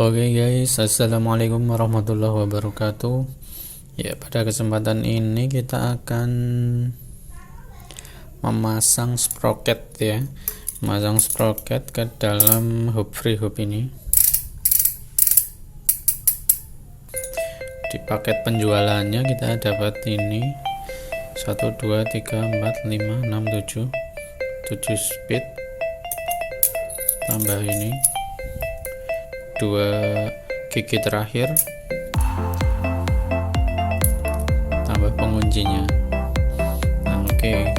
Oke guys, assalamualaikum warahmatullahi wabarakatuh. Ya, pada kesempatan ini kita akan memasang sprocket ya, memasang sprocket ke dalam hub free hub ini. Di paket penjualannya kita dapat ini 1 2 3 4 5 6 7 speed, tambah ini 2 gigi terakhir, tambah penguncinya. Nah, oke.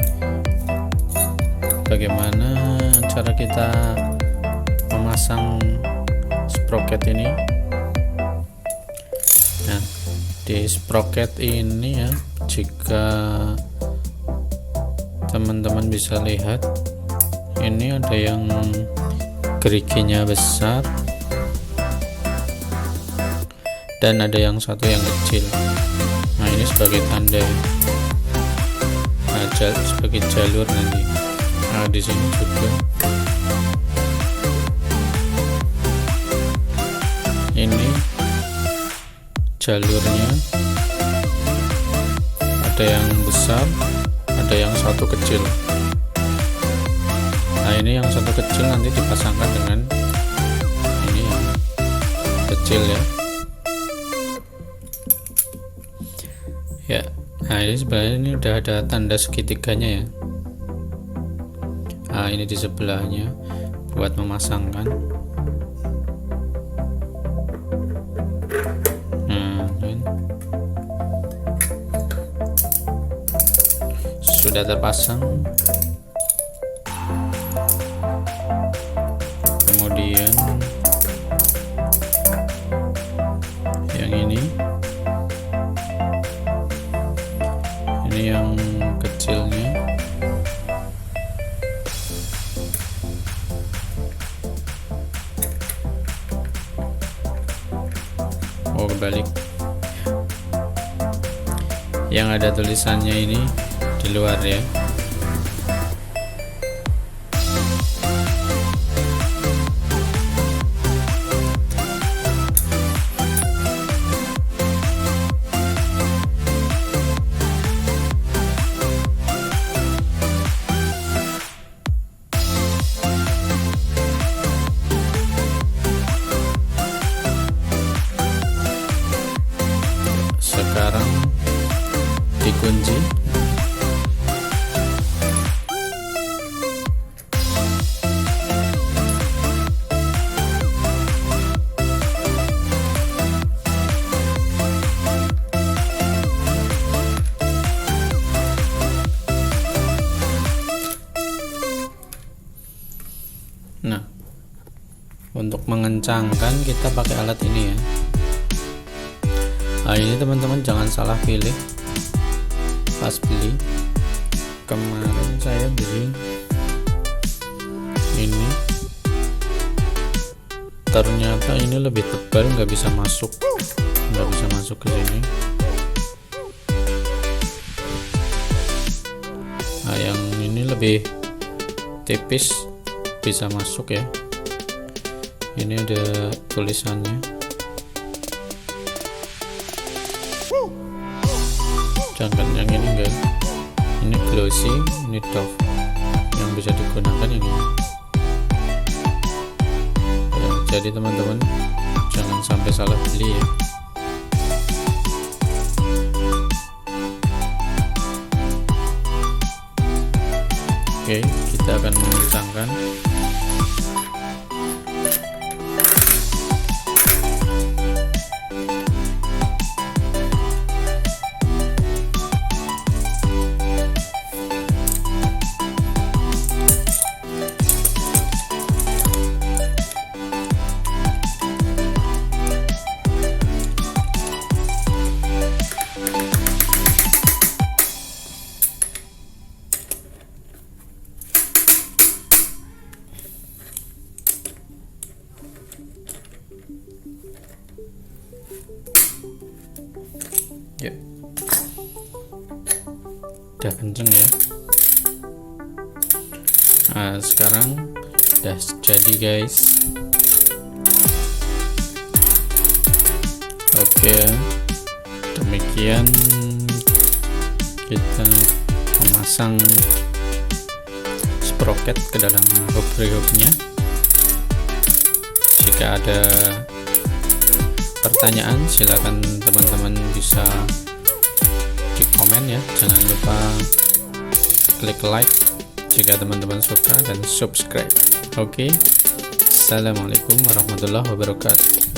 Bagaimana cara kita memasang sprocket ini? Nah, di sprocket ini ya, jika teman-teman bisa lihat, ini ada yang geriginya besar dan ada yang satu yang kecil. Nah, ini sebagai tanda, nah, sebagai jalur nanti. Nah, di sini juga ini jalurnya, ada yang besar, ada yang satu kecil. Nah, ini yang satu kecil nanti dipasangkan dengan ini yang kecil ya. Ya, nah ini sebenarnya ini udah ada tanda segitiganya ya. Nah, ini di sebelahnya buat memasangkan. Nah, ini sudah terpasang. Kemudian yang ini yang kecilnya. Oh, kebalik. Yang ada tulisannya ini di luar ya. Sekarang dikunci. Nah, untuk mengencangkan kita pakai alat ini ya. Nah, ini teman-teman jangan salah pilih. Pas beli kemarin saya beli ini, ternyata ini lebih tebal, nggak bisa masuk ke sini. Nah, yang ini lebih tipis, bisa masuk ya. Ini ada tulisannya. Sedangkan yang ini enggak, ini glossy, ini doff. Yang bisa digunakan ini ya. Jadi teman-teman jangan sampai salah beli ya. Oke, kita akan mengencangkan. Ya, udah kenceng ya. Nah, sekarang udah jadi guys. Oke, demikian kita memasang sprocket ke dalam hub-nya. Jika ada pertanyaan, silakan teman-teman bisa di komen ya. Jangan lupa klik like jika teman-teman suka dan subscribe. Oke, assalamualaikum warahmatullahi wabarakatuh.